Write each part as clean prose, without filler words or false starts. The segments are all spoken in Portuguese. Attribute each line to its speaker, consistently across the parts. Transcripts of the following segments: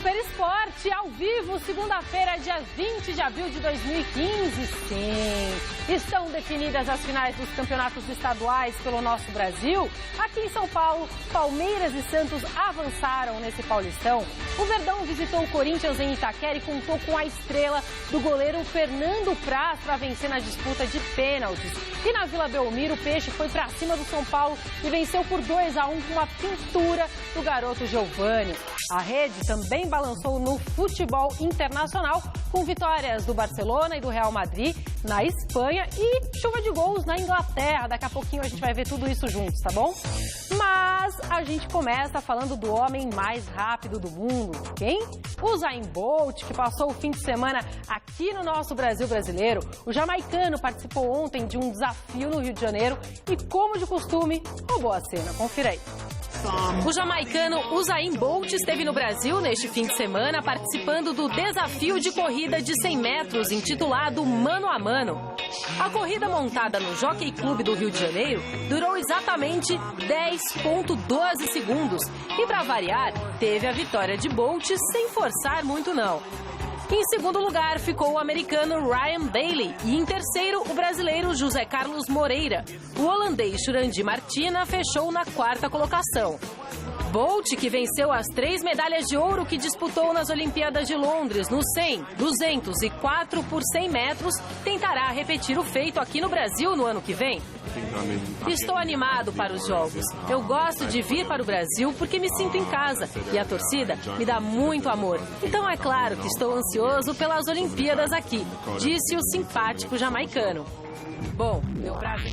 Speaker 1: Super Esporte, ao vivo, segunda-feira, dia 20 de abril de 2015. Sim, estão definidas as finais dos campeonatos estaduais pelo nosso Brasil. Aqui em São Paulo, Palmeiras e Santos avançaram nesse Paulistão. O Verdão visitou o Corinthians em Itaquera e contou com a estrela do goleiro Fernando Praz para vencer na disputa de pênaltis. E na Vila Belmiro, o Peixe foi para cima do São Paulo e venceu por 2-1 com uma pintura do garoto Giovani. A rede também balançou no futebol internacional com vitórias do Barcelona e do Real Madrid na Espanha e chuva de gols na Inglaterra. Daqui a pouquinho a gente vai ver tudo isso juntos, tá bom? Mas a gente começa falando do homem mais rápido do mundo. Quem? O Usain Bolt, que passou o fim de semana aqui no nosso Brasil brasileiro. O jamaicano participou ontem de um desafio no Rio de Janeiro e, como de costume, roubou a cena. Confira aí.
Speaker 2: O jamaicano Usain Bolt esteve no Brasil neste fim de semana participando do desafio de corrida de 100 metros intitulado Mano a Mano. A corrida montada no Jockey Club do Rio de Janeiro durou exatamente 10,12 segundos e, para variar, teve a vitória de Bolt sem forçar muito não. Em segundo lugar ficou o americano Ryan Bailey e em terceiro o brasileiro José Carlos Moreira. O holandês Jurandir Martina fechou na quarta colocação. Bolt, que venceu as 3 medalhas de ouro que disputou nas Olimpíadas de Londres no 100, 200 e 4 por 100 metros, tentará repetir o feito aqui no Brasil no ano que vem. Estou animado para os Jogos. Eu gosto de vir para o Brasil porque me sinto em casa e a torcida me dá muito amor. Então é claro que estou ansioso pelas Olimpíadas aqui, disse o simpático jamaicano. Bom, meu prazer.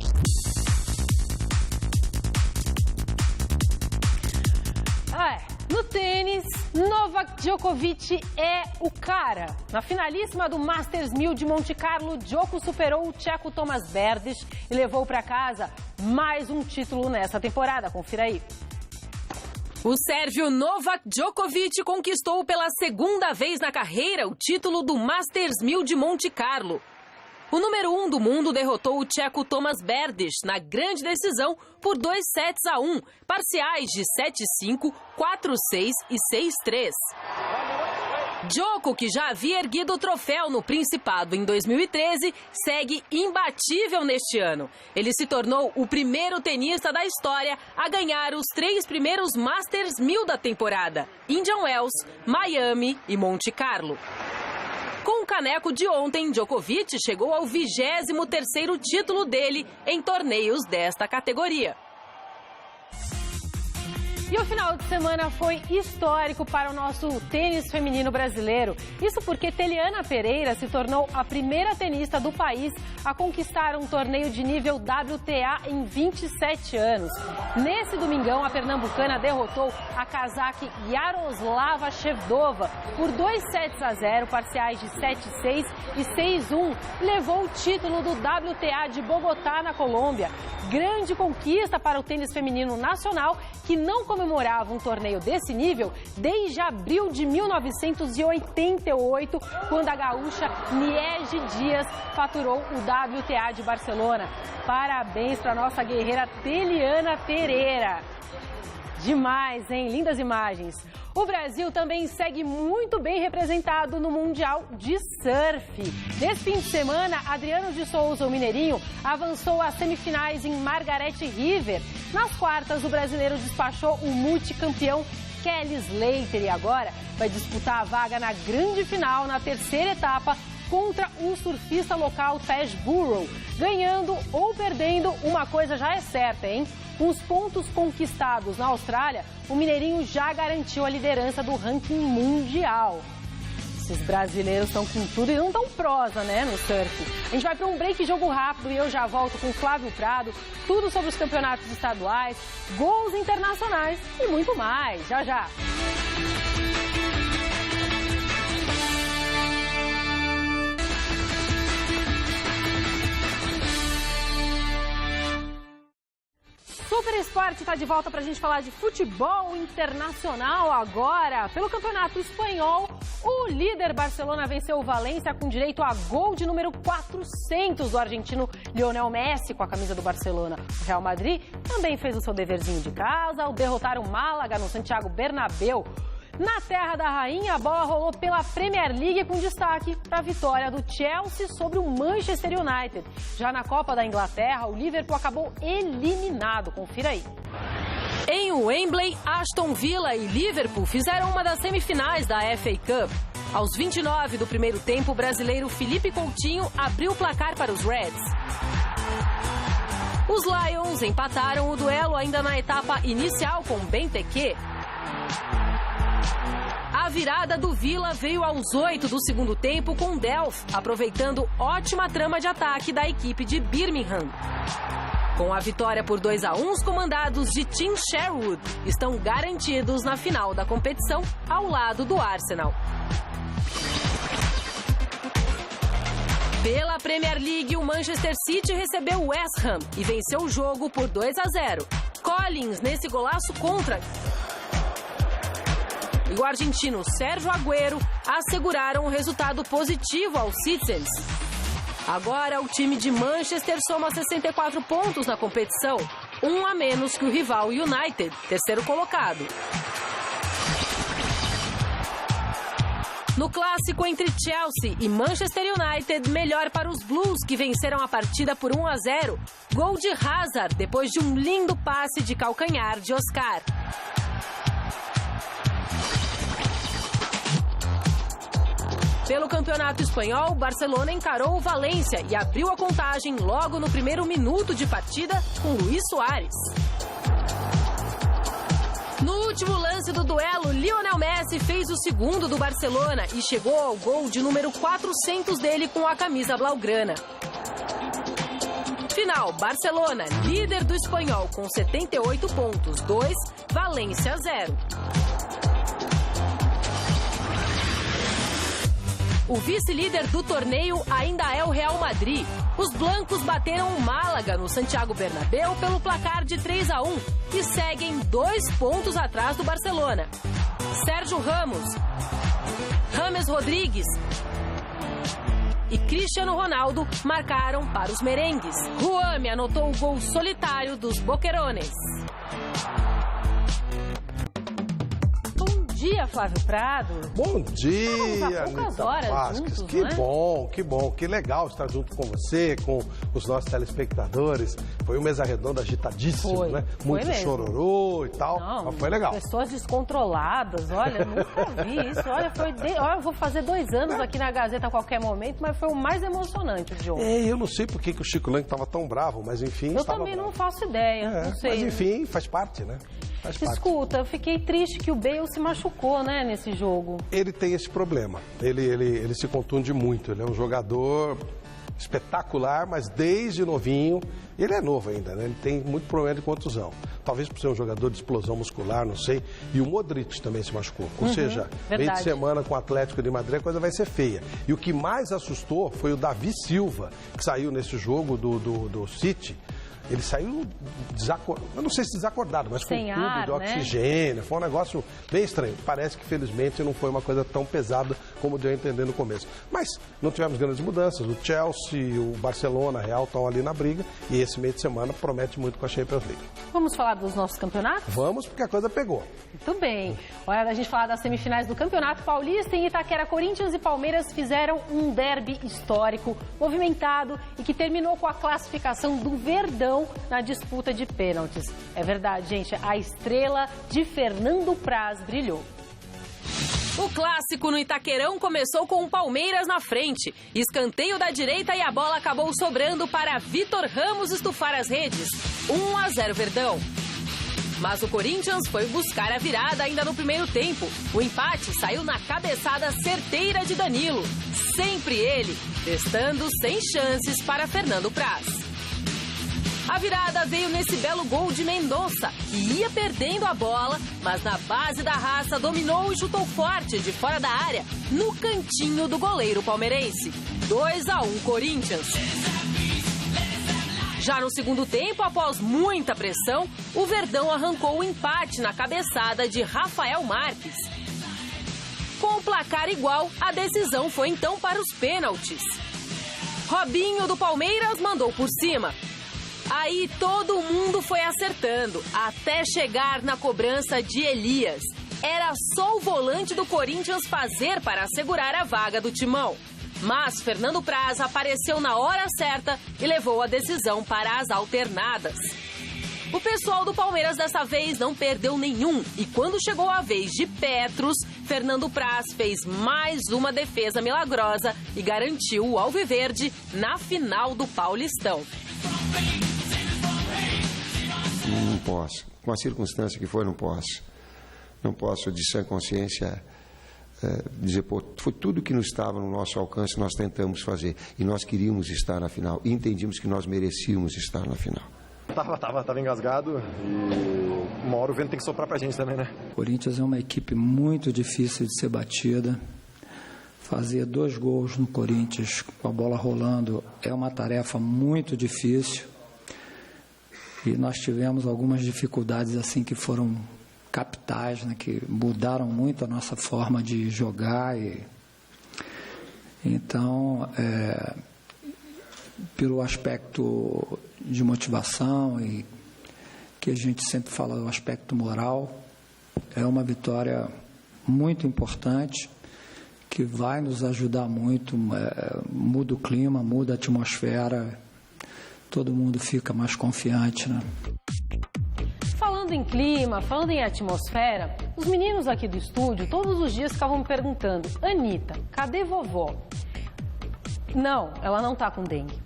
Speaker 1: No tênis, Novak Djokovic é o cara. Na finalíssima do Masters 1000 de Monte Carlo, Djoko superou o tcheco Tomas Berdych e levou para casa mais um título nessa temporada. Confira aí.
Speaker 2: O sérvio Novak Djokovic conquistou pela segunda vez na carreira o título do Masters 1000 de Monte Carlo. O número 1 do mundo derrotou o tcheco Tomas Berdych na grande decisão por 2-1, parciais de 7-5, 4-6 e 6-3. Djoko, que já havia erguido o troféu no Principado em 2013, segue imbatível neste ano. Ele se tornou o primeiro tenista da história a ganhar os 3 primeiros Masters 1000 da temporada: Indian Wells, Miami e Monte Carlo. Com o caneco de ontem, Djokovic chegou ao 23º título dele em torneios desta categoria.
Speaker 1: E o final de semana foi histórico para o nosso tênis feminino brasileiro. Isso porque Teliana Pereira se tornou a primeira tenista do país a conquistar um torneio de nível WTA em 27 anos. Nesse domingão, a pernambucana derrotou a cazaque Yaroslava Shevdova por 2-0, parciais de 7-6 e 6-1. Levou o título do WTA de Bogotá, na Colômbia. Grande conquista para o tênis feminino nacional, que não comemorava um torneio desse nível desde abril de 1988, quando a gaúcha Niege Dias faturou o WTA de Barcelona. Parabéns para a nossa guerreira Teliana Pereira. Demais, hein? Lindas imagens. O Brasil também segue muito bem representado no Mundial de Surf. Nesse fim de semana, Adriano de Souza, o mineirinho, avançou às semifinais em Margaret River. Nas quartas, o brasileiro despachou o multicampeão Kelly Slater e agora vai disputar a vaga na grande final na terceira etapa contra o surfista local Taj Burrow. Ganhando ou perdendo, uma coisa já é certa, hein? Com os pontos conquistados na Austrália, o mineirinho já garantiu a liderança do ranking mundial. Esses brasileiros estão com tudo e não tão prosa, né, no surf. A gente vai para um break jogo rápido e eu já volto com Flávio Prado, tudo sobre os campeonatos estaduais, gols internacionais e muito mais. Já, já. Super Esporte está de volta para a gente falar de futebol internacional agora. Pelo Campeonato Espanhol, o líder Barcelona venceu o Valência com direito a gol de número 400 do argentino Lionel Messi com a camisa do Barcelona. O Real Madrid também fez o seu deverzinho de casa ao derrotar o Málaga no Santiago Bernabéu. Na Terra da Rainha, a bola rolou pela Premier League com destaque para a vitória do Chelsea sobre o Manchester United. Já na Copa da Inglaterra, o Liverpool acabou eliminado. Confira aí.
Speaker 2: Em Wembley, Aston Villa e Liverpool fizeram uma das semifinais da FA Cup. Aos 29 do primeiro tempo, o brasileiro Felipe Coutinho abriu o placar para os Reds. Os Lions empataram o duelo ainda na etapa inicial com Benteke. A virada do Villa veio aos 8 do segundo tempo com Delph, aproveitando ótima trama de ataque da equipe de Birmingham. Com a vitória por 2-1, os comandados de Tim Sherwood estão garantidos na final da competição ao lado do Arsenal. Pela Premier League, o Manchester City recebeu o West Ham e venceu o jogo por 2-0. Collins nesse golaço contra. E o argentino Sérgio Agüero asseguraram um resultado positivo aos Citizens. Agora o time de Manchester soma 64 pontos na competição, um a menos que o rival United, terceiro colocado. No clássico entre Chelsea e Manchester United, melhor para os Blues, que venceram a partida por 1-0. Gol de Hazard, depois de um lindo passe de calcanhar de Oscar. Pelo Campeonato Espanhol, o Barcelona encarou o Valência e abriu a contagem logo no primeiro minuto de partida com Luís Soares. No último lance do duelo, Lionel Messi fez o segundo do Barcelona e chegou ao gol de número 400 dele com a camisa blaugrana. Final, Barcelona, líder do Espanhol com 78 pontos, 2, Valência 0. O vice-líder do torneio ainda é o Real Madrid. Os blancos bateram o Málaga no Santiago Bernabéu pelo placar de 3-1 e seguem 2 pontos atrás do Barcelona. Sérgio Ramos, James Rodrigues e Cristiano Ronaldo marcaram para os merengues. Juame anotou o gol solitário dos Boquerones.
Speaker 1: Bom dia, Flávio Prado.
Speaker 3: Bom dia,
Speaker 1: Anitta Vasquez.
Speaker 3: Que bom, que legal estar junto com você, com os nossos telespectadores. Foi um Mesa Redonda agitadíssimo, né? Muito
Speaker 1: mesmo.
Speaker 3: Chororô e tal, mas foi legal.
Speaker 1: Pessoas descontroladas, olha, nunca vi isso. Olha, eu vou fazer 2 anos aqui na Gazeta a qualquer momento, mas foi o mais emocionante de ontem.
Speaker 3: Eu não sei por que o Chico Lang estava tão bravo, mas enfim...
Speaker 1: Eu também não faço ideia, não sei.
Speaker 3: Mas enfim, faz parte, né?
Speaker 1: Escuta, eu fiquei triste que o Bale se machucou, né, nesse jogo.
Speaker 3: Ele tem esse problema. Ele se contunde muito. Ele é um jogador espetacular, mas desde novinho, ele é novo ainda, né? Ele tem muito problema de contusão. Talvez por ser um jogador de explosão muscular, não sei. E o Modric também se machucou. Ou seja, meio de semana com o Atlético de Madrid, a coisa vai ser feia. E o que mais assustou foi o Davi Silva, que saiu nesse jogo do City. Ele saiu eu não sei se desacordado, mas com tubo de oxigênio, né? Foi um negócio bem estranho. Parece que, felizmente, não foi uma coisa tão pesada como deu a entender no começo. Mas não tivemos grandes mudanças. O Chelsea, o Barcelona, a Real estão ali na briga e esse meio de semana promete muito com a Champions League.
Speaker 1: Vamos falar dos nossos campeonatos?
Speaker 3: Vamos, porque a coisa pegou.
Speaker 1: Muito bem. Hora da gente falar das semifinais do Campeonato Paulista. Em Itaquera, Corinthians e Palmeiras fizeram um derby histórico, movimentado e que terminou com a classificação do Verdão na disputa de pênaltis. É verdade, gente, a estrela de Fernando Praz brilhou.
Speaker 2: O clássico no Itaquerão começou com o Palmeiras na frente. Escanteio da direita e a bola acabou sobrando para Vitor Ramos estufar as redes. 1-0 Verdão. Mas o Corinthians foi buscar a virada ainda no primeiro tempo. O empate saiu na cabeçada certeira de Danilo. Sempre ele, testando sem chances para Fernando Praz. A virada veio nesse belo gol de Mendonça, que ia perdendo a bola, mas na base da raça dominou e chutou forte de fora da área, no cantinho do goleiro palmeirense. 2-1 Corinthians. Já no segundo tempo, após muita pressão, o Verdão arrancou o empate na cabeçada de Rafael Marques. Com o placar igual, a decisão foi então para os pênaltis. Robinho do Palmeiras mandou por cima. Aí todo mundo foi acertando, até chegar na cobrança de Elias. Era só o volante do Corinthians fazer para assegurar a vaga do timão. Mas Fernando Praz apareceu na hora certa e levou a decisão para as alternadas. O pessoal do Palmeiras dessa vez não perdeu nenhum e quando chegou a vez de Petros, Fernando Praz fez mais uma defesa milagrosa e garantiu o Alviverde na final do Paulistão.
Speaker 4: Não posso. Com a circunstância que foi, não posso. Não posso, de sã consciência, dizer, pô, foi tudo que nos estava no nosso alcance, nós tentamos fazer. E nós queríamos estar na final. E entendíamos que nós merecíamos estar na final.
Speaker 5: Tava engasgado e uma hora o vento tem que soprar pra gente também, né?
Speaker 6: O Corinthians é uma equipe muito difícil de ser batida. Fazer 2 gols no Corinthians com a bola rolando é uma tarefa muito difícil. E nós tivemos algumas dificuldades assim que foram capitais, né, que mudaram muito a nossa forma de jogar. Então, pelo aspecto de motivação e que a gente sempre fala do aspecto moral, é uma vitória muito importante que vai nos ajudar muito, muda o clima, muda a atmosfera, todo mundo fica mais confiante, né?
Speaker 1: Falando em clima, falando em atmosfera, os meninos aqui do estúdio todos os dias ficavam me perguntando: Anitta, cadê vovó? Não, ela não tá com dengue.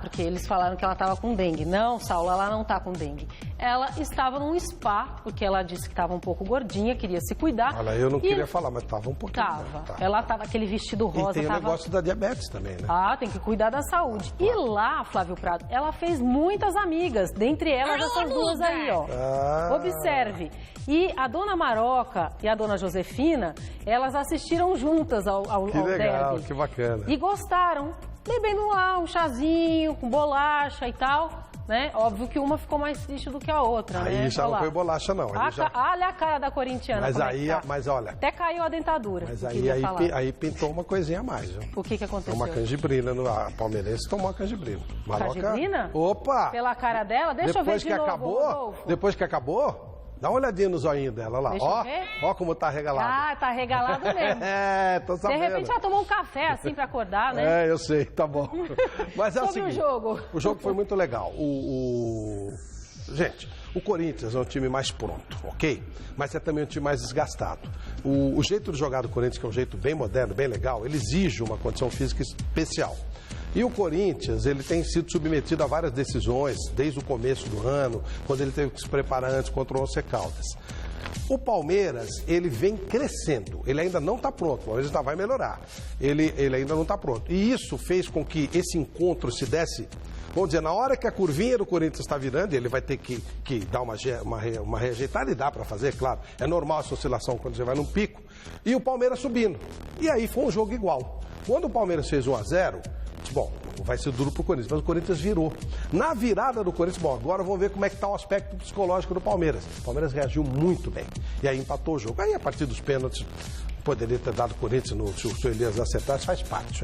Speaker 1: Porque eles falaram que ela estava com dengue. Não, Saulo, ela não está com dengue. Ela estava num spa, porque ela disse que estava um pouco gordinha, queria se cuidar.
Speaker 3: Olha, eu não queria falar, mas estava um pouquinho.
Speaker 1: Tava. Ela estava, aquele vestido rosa.
Speaker 3: E tem o negócio da diabetes também, né?
Speaker 1: Ah, tem que cuidar da saúde. E lá, Flávio Prado, ela fez muitas amigas, dentre elas essas duas aí, ó. Observe. E a dona Maroca e a dona Josefina, elas assistiram juntas ao
Speaker 3: Que legal,
Speaker 1: derby.
Speaker 3: que bacana.
Speaker 1: E gostaram. Bebendo lá um chazinho com bolacha e tal, né? Óbvio que uma ficou mais triste do que a outra, né?
Speaker 3: Aí já não foi bolacha, não.
Speaker 1: Olha a cara da corintiana.
Speaker 3: Mas aí,
Speaker 1: tá.
Speaker 3: mas olha...
Speaker 1: Até caiu a dentadura.
Speaker 3: Mas aí pintou uma coisinha a mais, viu?
Speaker 1: O que aconteceu?
Speaker 3: Uma canjibrina. A palmeirense tomou uma canjibrina.
Speaker 1: Canjibrina?
Speaker 3: Opa!
Speaker 1: Pela cara dela? Deixa eu ver de novo, Rodolfo.
Speaker 3: Depois que acabou... Dá uma olhadinha no zoinho dela, lá. Ó como tá regalado.
Speaker 1: Ah, tá regalado mesmo.
Speaker 3: Tô sabendo.
Speaker 1: De repente ela tomou um café assim pra acordar, né?
Speaker 3: Eu sei, tá bom. Mas é o seguinte,
Speaker 1: o jogo.
Speaker 3: O jogo foi muito legal. Gente, o Corinthians é um time mais pronto, ok? Mas é também um time mais desgastado. O jeito de jogar do Corinthians, que é um jeito bem moderno, bem legal, ele exige uma condição física especial. E o Corinthians, ele tem sido submetido a várias decisões, desde o começo do ano, quando ele teve que se preparar antes contra o Once Caldas. O Palmeiras, ele vem crescendo, ele ainda não está pronto, o Palmeiras ainda vai melhorar, ele ainda não está pronto. E isso fez com que esse encontro se desse, vamos dizer, na hora que a curvinha do Corinthians está virando, ele vai ter que dar uma reajeitada, e dá para fazer, claro, é normal essa oscilação quando você vai num pico, e o Palmeiras subindo. E aí foi um jogo igual. Quando o Palmeiras fez 1-0, bom, vai ser duro pro Corinthians, mas o Corinthians virou. Na virada do Corinthians, bom, agora vamos ver como é que está o aspecto psicológico do Palmeiras. O Palmeiras reagiu muito bem. E aí empatou o jogo. Aí, a partir dos pênaltis, poderia ter dado o Corinthians se o Elias acertar, isso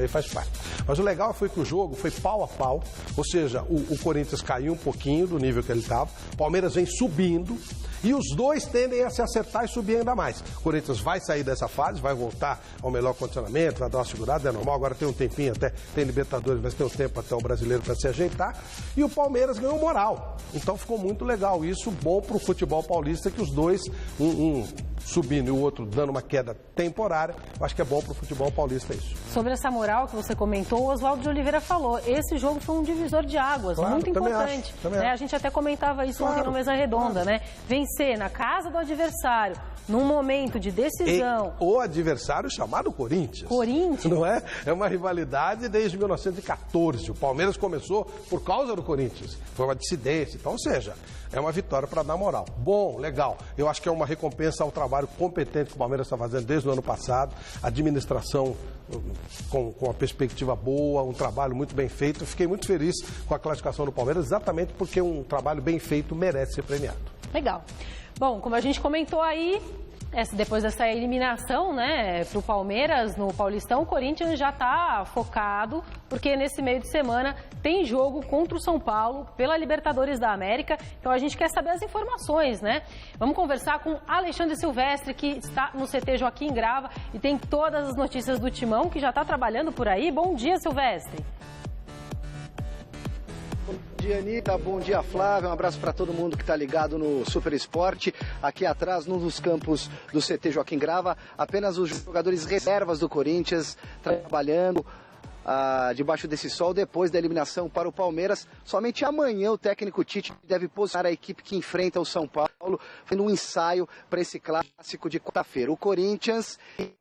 Speaker 3: aí faz parte. Mas o legal foi que o jogo foi pau a pau, ou seja, o Corinthians caiu um pouquinho do nível que ele estava, o Palmeiras vem subindo, e os dois tendem a se acertar e subir ainda mais. O Corinthians vai sair dessa fase, vai voltar ao melhor condicionamento, vai dar uma segurada, é normal, agora tem um tempinho até, tem Libertadores, mas tem um tempo até o brasileiro para se ajeitar, e o Palmeiras ganhou moral. Então ficou muito legal isso, bom para o futebol paulista, que os dois, um subindo e o outro dando uma queda temporária, eu acho que é bom para o futebol paulista isso.
Speaker 1: Sobre essa moral que você comentou, o Oswaldo de Oliveira falou, esse jogo foi um divisor de águas, claro, muito importante. Acho. A gente até comentava isso ontem no Mesa Redonda, né? Vencer na casa do adversário, num momento de decisão.
Speaker 3: E o adversário chamado Corinthians.
Speaker 1: Corinthians?
Speaker 3: Não é? É uma rivalidade desde 1914. O Palmeiras começou por causa do Corinthians. Foi uma dissidência. Então, ou seja, é uma vitória para dar moral. Bom, legal. Eu acho que é uma recompensa ao trabalho competente que o Palmeiras está fazendo desde o ano passado. Administração com uma perspectiva boa, um trabalho muito bem feito. Eu fiquei muito feliz com a classificação do Palmeiras, exatamente porque um trabalho bem feito merece ser premiado.
Speaker 1: Legal. Bom, como a gente comentou aí, Depois dessa eliminação, né, para o Palmeiras no Paulistão, o Corinthians já está focado, porque nesse meio de semana tem jogo contra o São Paulo pela Libertadores da América. Então a gente quer saber as informações, né? Vamos conversar com Alexandre Silvestre, que está no CT Joaquim Grava e tem todas as notícias do Timão, que já está trabalhando por aí. Bom dia, Silvestre.
Speaker 7: Bom dia, Anitta. Bom dia, Flávio. Um abraço para todo mundo que está ligado no Super Esporte. Aqui atrás, num dos campos do CT Joaquim Grava, apenas os jogadores reservas do Corinthians trabalhando debaixo desse sol depois da eliminação para o Palmeiras. Somente amanhã o técnico Tite deve posicionar a equipe que enfrenta o São Paulo, fazendo um ensaio para esse clássico de quarta-feira. O Corinthians,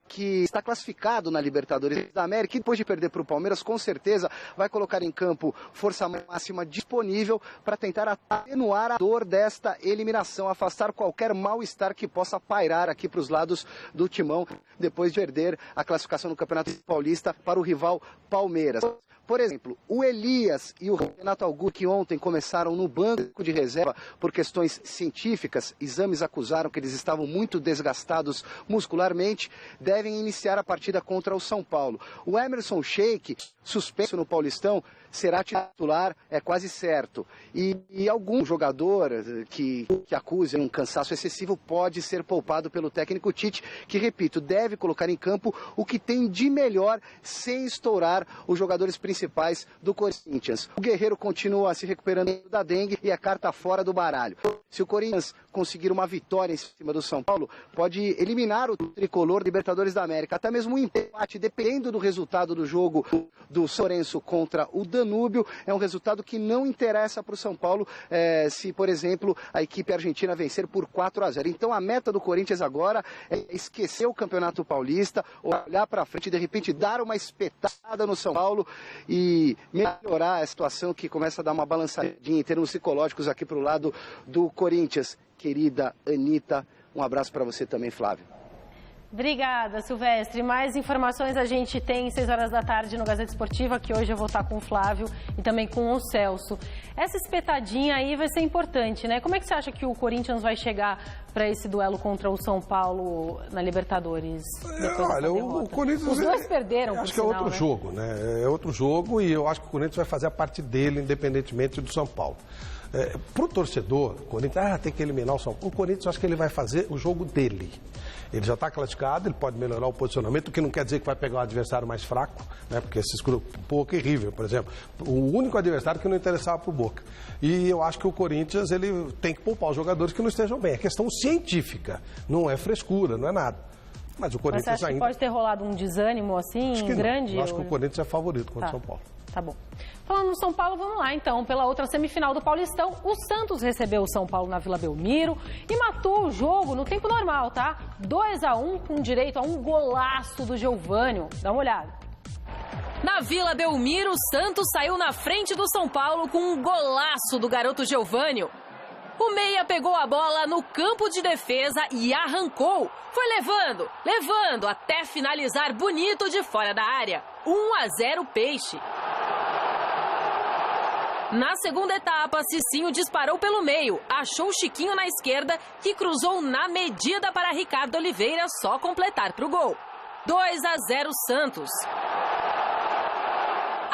Speaker 7: que está classificado na Libertadores da América, e depois de perder para o Palmeiras, com certeza vai colocar em campo força máxima disponível para tentar atenuar a dor desta eliminação, afastar qualquer mal-estar que possa pairar aqui para os lados do Timão, depois de perder a classificação no Campeonato Paulista para o rival Palmeiras. Por exemplo, o Elias e o Renato Augusto, que ontem começaram no banco de reserva por questões científicas, exames acusaram que eles estavam muito desgastados muscularmente, devem iniciar a partida contra o São Paulo. O Emerson Sheik, suspenso no Paulistão, será titular, é quase certo. E algum jogador que acuse um cansaço excessivo pode ser poupado pelo técnico Tite, que, repito, deve colocar em campo o que tem de melhor sem estourar os jogadores principais do Corinthians. O Guerreiro continua se recuperando da dengue e a carta fora do baralho. Se o Corinthians conseguir uma vitória em cima do São Paulo, pode eliminar o tricolor Libertadores da América. Até mesmo um empate, dependendo do resultado do jogo do São Lourenço contra o Danúbio, é um resultado que não interessa para o São Paulo se, por exemplo, a equipe argentina vencer por 4-0. Então a meta do Corinthians agora é esquecer o Campeonato Paulista, olhar para frente e de repente dar uma espetada no São Paulo e melhorar a situação que começa a dar uma balançadinha em termos psicológicos aqui para o lado do Corinthians. Querida Anitta, um abraço para você também, Flávio.
Speaker 1: Obrigada, Silvestre. Mais informações a gente tem 6 horas da tarde no Gazeta Esportiva, que hoje eu vou estar com o Flávio e também com o Celso. Essa espetadinha aí vai ser importante, né? Como é que você acha que o Corinthians vai chegar para esse duelo contra o São Paulo na Libertadores?
Speaker 3: Olha, o Corinthians...
Speaker 1: Os dois perderam,
Speaker 3: acho que é outro jogo, né? É outro jogo e eu acho que o Corinthians vai fazer a parte dele, independentemente do São Paulo. Para o torcedor, o Corinthians tem que eliminar o São Paulo. O Corinthians, eu acho que ele vai fazer o jogo dele. Ele já está classificado, ele pode melhorar o posicionamento, o que não quer dizer que vai pegar um adversário mais fraco, né? Porque esses Boca e River, por exemplo, o único adversário que não interessava para o Boca. E eu acho que o Corinthians ele tem que poupar os jogadores que não estejam bem. É questão científica, não é frescura, não é nada. Mas o Corinthians
Speaker 1: você acha
Speaker 3: ainda...
Speaker 1: que pode ter rolado um desânimo assim, grande?
Speaker 3: Eu acho que o Corinthians é favorito contra o São Paulo.
Speaker 1: Tá bom. Falando no São Paulo, vamos lá então. Pela outra semifinal do Paulistão, o Santos recebeu o São Paulo na Vila Belmiro e matou o jogo no tempo normal, tá? 2-1 com direito a um golaço do Geovânio. Dá uma olhada.
Speaker 2: Na Vila Belmiro, o Santos saiu na frente do São Paulo com um golaço do garoto Geovânio. O meia pegou a bola no campo de defesa e arrancou. Foi levando até finalizar bonito de fora da área. 1-0 Peixe. Na segunda etapa, Cicinho disparou pelo meio, achou Chiquinho na esquerda, que cruzou na medida para Ricardo Oliveira só completar para o gol. 2-0 Santos.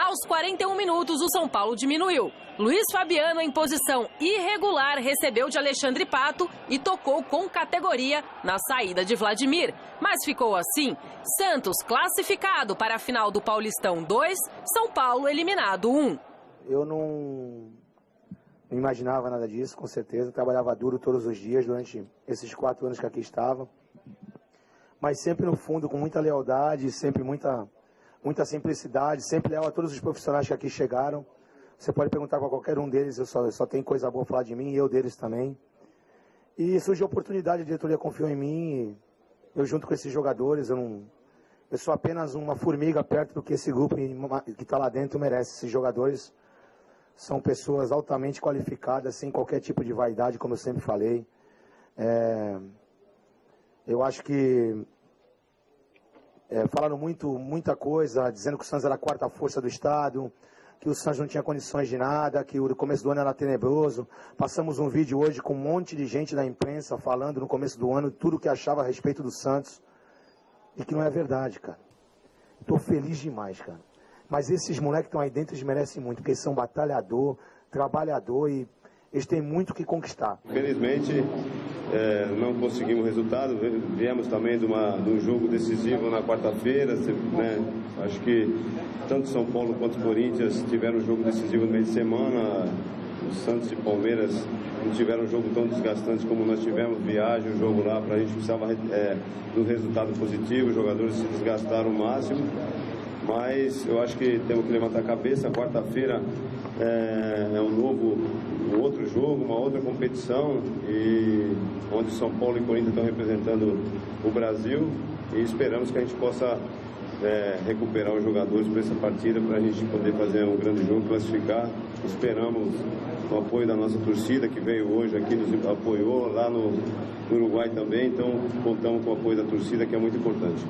Speaker 2: Aos 41 minutos, o São Paulo diminuiu. Luiz Fabiano, em posição irregular, recebeu de Alexandre Pato e tocou com categoria na saída de Vladimir. Mas ficou assim, Santos classificado para a final do Paulistão 2, São Paulo eliminado 1.
Speaker 8: Eu não imaginava nada disso, com certeza. Trabalhava duro todos os dias durante esses 4 anos que aqui estava. Mas sempre no fundo, com muita lealdade, sempre muita simplicidade, sempre leal a todos os profissionais que aqui chegaram. Você pode perguntar para qualquer um deles, eu só tenho coisa boa a falar de mim e eu deles também. E surgiu a oportunidade, a diretoria confiou em mim, eu junto com esses jogadores, eu sou apenas uma formiga perto do que esse grupo que está lá dentro merece. Esses jogadores são pessoas altamente qualificadas, sem qualquer tipo de vaidade, como eu sempre falei. Eu acho que falaram muita coisa, dizendo que o Santos era a 4ª força do estado, que o Santos não tinha condições de nada, que o começo do ano era tenebroso. Passamos um vídeo hoje com um monte de gente da imprensa falando no começo do ano tudo o que achava a respeito do Santos. E que não é verdade, cara. Estou feliz demais, cara. Mas esses moleques que estão aí dentro, eles merecem muito, porque eles são batalhador, trabalhador e eles têm muito o que conquistar.
Speaker 9: Infelizmente, não conseguimos resultado. Viemos também de um jogo decisivo na quarta-feira, né? Acho que tanto São Paulo quanto Corinthians tiveram um jogo decisivo no meio de semana. O Santos e Palmeiras não tiveram um jogo tão desgastante como nós tivemos. Viagem, o jogo lá, para a gente precisava do resultado positivo. Os jogadores se desgastaram o máximo. Mas eu acho que temos que levantar a cabeça. Quarta-feira é um outro jogo, uma outra competição, e onde São Paulo e Corinthians estão representando o Brasil, e esperamos que a gente possa recuperar os jogadores para essa partida, para a gente poder fazer um grande jogo, classificar. Esperamos o apoio da nossa torcida, que veio hoje aqui, nos apoiou lá no Uruguai também, então contamos com o apoio da torcida, que é muito importante.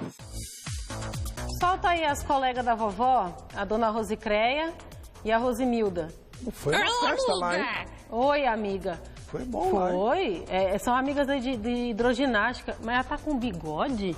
Speaker 1: Solta aí as colegas da vovó, a dona Rosicréia e a Rosimilda.
Speaker 3: Foi uma festa lá, hein?
Speaker 1: Oi, amiga.
Speaker 3: Foi bom lá, hein?
Speaker 1: Foi? São amigas de hidroginástica. Mas ela tá com bigode?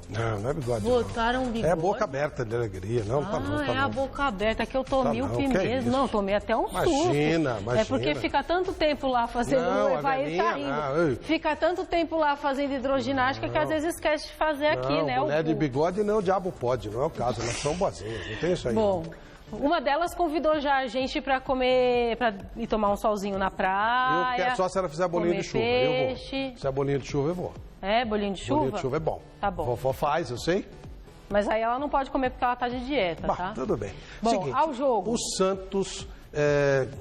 Speaker 3: Não é bigode.
Speaker 1: Botaram um bigode?
Speaker 3: É a boca aberta de alegria. Não, tá bom, tá
Speaker 1: a
Speaker 3: bom.
Speaker 1: boca aberta. Que eu tomei
Speaker 3: Tá
Speaker 1: o
Speaker 3: não,
Speaker 1: mesmo.
Speaker 3: que é isso?
Speaker 1: Não, tomei até um susto.
Speaker 3: Imagina.
Speaker 1: É porque fica tanto tempo lá fazendo...
Speaker 3: Não,
Speaker 1: vai
Speaker 3: velhinha,
Speaker 1: saindo. Fica tanto tempo lá fazendo hidroginástica que às vezes esquece de fazer aqui, né?
Speaker 3: Mulher de bigode não, o diabo pode. Não é o caso, elas são boazinhas. Não tem isso aí.
Speaker 1: Bom... Uma delas convidou já a gente para comer, para ir tomar um solzinho na praia.
Speaker 3: Eu quero só se ela fizer bolinho de chuva.
Speaker 1: Peixe.
Speaker 3: Eu vou. Se é bolinho de chuva, eu vou.
Speaker 1: É, bolinho de chuva?
Speaker 3: Bolinho de chuva é bom.
Speaker 1: Tá bom.
Speaker 3: Vovó faz, eu sei.
Speaker 1: Mas aí ela não pode comer porque ela tá de dieta, tá?
Speaker 3: Tudo bem.
Speaker 1: Bom,
Speaker 3: Seguinte,
Speaker 1: ao jogo.
Speaker 3: O Santos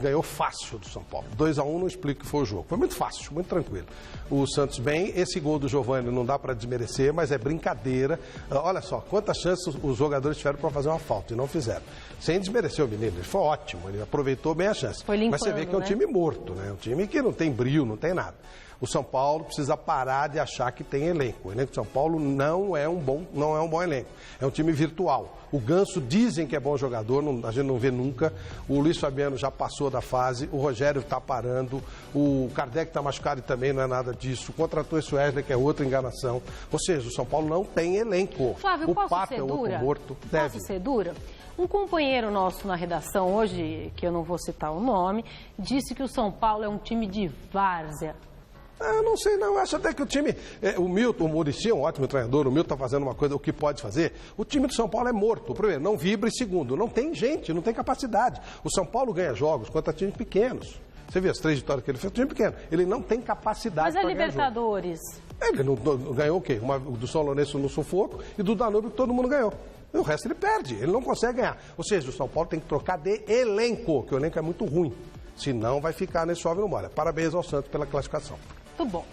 Speaker 3: ganhou fácil do São Paulo. 2-1, não explico o que foi o jogo. Foi muito fácil, muito tranquilo. O Santos bem, esse gol do Giovani não dá para desmerecer, mas é brincadeira. Olha só, quantas chances os jogadores tiveram para fazer uma falta e não fizeram. Sem desmerecer o menino, ele foi ótimo, ele aproveitou bem a chance.
Speaker 1: Foi limpando,
Speaker 3: mas você vê que é um time morto, né? Um time que não tem brilho, não tem nada. O São Paulo precisa parar de achar que tem elenco. O elenco de São Paulo não é um bom elenco. É um time virtual. O Ganso dizem que é bom jogador, a gente não vê nunca. O Luiz Fabiano já passou da fase, o Rogério está parando, o Kardec está machucado e também não é nada disso. Contratou esse Wesley, que é outra enganação. Ou seja, o São Paulo não tem elenco.
Speaker 1: Flávio,
Speaker 3: o Pato é outro morto.
Speaker 1: Posso ser dura? Um companheiro nosso na redação hoje, que eu não vou citar o nome, disse que o São Paulo é um time de várzea.
Speaker 3: Eu não sei, não. Eu acho até que o time... o Milton, o Muricy é um ótimo treinador. O Milton está fazendo uma coisa, o que pode fazer. O time do São Paulo é morto. Primeiro, não vibra. E segundo, não tem gente, não tem capacidade. O São Paulo ganha jogos contra times pequenos. Você viu as 3 vitórias que ele fez? Time pequeno. Ele não tem capacidade para ganhar jogo.
Speaker 1: Mas a Libertadores?
Speaker 3: Ele não ganhou o quê? Uma do São Lourenço no sufoco e do Danúbio que todo mundo ganhou. E o resto ele perde. Ele não consegue ganhar. Ou seja, o São Paulo tem que trocar de elenco, que o elenco é muito ruim. Senão vai ficar nesse chove e não molha. Parabéns ao Santos pela classificação.
Speaker 1: Muito bom.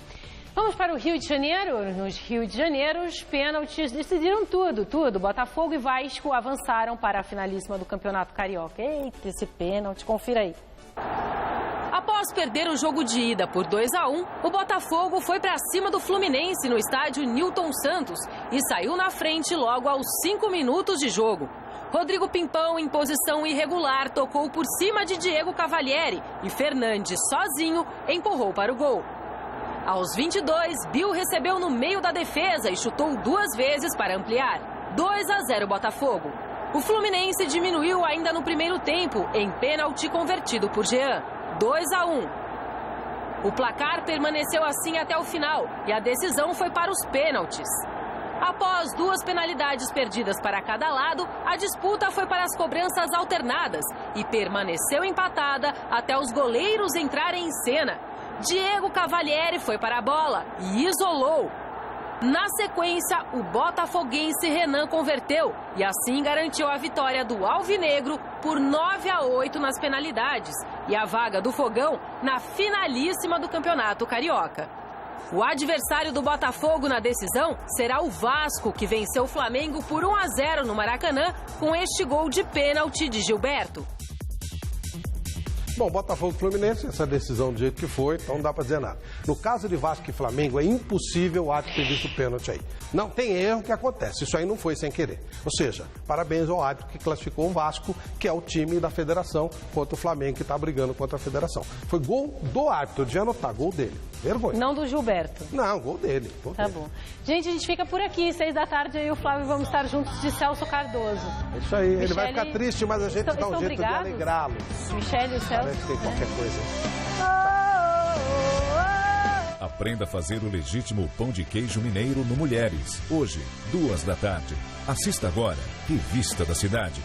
Speaker 1: Vamos para o Rio de Janeiro. No Rio de Janeiro, os pênaltis decidiram tudo. Botafogo e Vasco avançaram para a finalíssima do Campeonato Carioca. Eita, esse pênalti, confira aí.
Speaker 2: Após perder o jogo de ida por 2-1, o Botafogo foi para cima do Fluminense no estádio Newton Santos e saiu na frente logo aos 5 minutos de jogo. Rodrigo Pimpão, em posição irregular, tocou por cima de Diego Cavalieri e Fernandes, sozinho, empurrou para o gol. Aos 22, Bill recebeu no meio da defesa e chutou 2 vezes para ampliar. 2-0 Botafogo. O Fluminense diminuiu ainda no primeiro tempo, em pênalti convertido por Jean. 2-1. O placar permaneceu assim até o final e a decisão foi para os pênaltis. Após 2 penalidades perdidas para cada lado, a disputa foi para as cobranças alternadas e permaneceu empatada até os goleiros entrarem em cena. Diego Cavalieri foi para a bola e isolou. Na sequência, o botafoguense Renan converteu e assim garantiu a vitória do Alvinegro por 9-8 nas penalidades e a vaga do Fogão na finalíssima do Campeonato Carioca. O adversário do Botafogo na decisão será o Vasco, que venceu o Flamengo por 1-0 no Maracanã com este gol de pênalti de Gilberto.
Speaker 3: Bom, Botafogo e Fluminense, essa decisão do jeito que foi, então não dá para dizer nada. No caso de Vasco e Flamengo, é impossível o árbitro ter visto o pênalti aí. Não, tem erro que acontece, isso aí não foi sem querer. Ou seja, parabéns ao árbitro que classificou o Vasco, que é o time da federação, contra o Flamengo, que está brigando contra a federação. Foi gol do árbitro, eu devia anotar, gol dele. Vergonha.
Speaker 1: Não do Gilberto.
Speaker 3: Não, gol dele.
Speaker 1: Tá bom. Gente, a gente fica por aqui, 6 da tarde, eu e o Flávio vamos estar juntos de Celso Cardoso.
Speaker 3: É isso aí, ele vai ficar triste, mas a gente dá um jeito de alegrá-lo.
Speaker 1: Michele e o Celso.
Speaker 3: Parece que tem qualquer coisa.
Speaker 10: Aprenda a fazer o legítimo pão de queijo mineiro no Mulheres. Hoje, 2 da tarde. Assista agora, Revista da Cidade.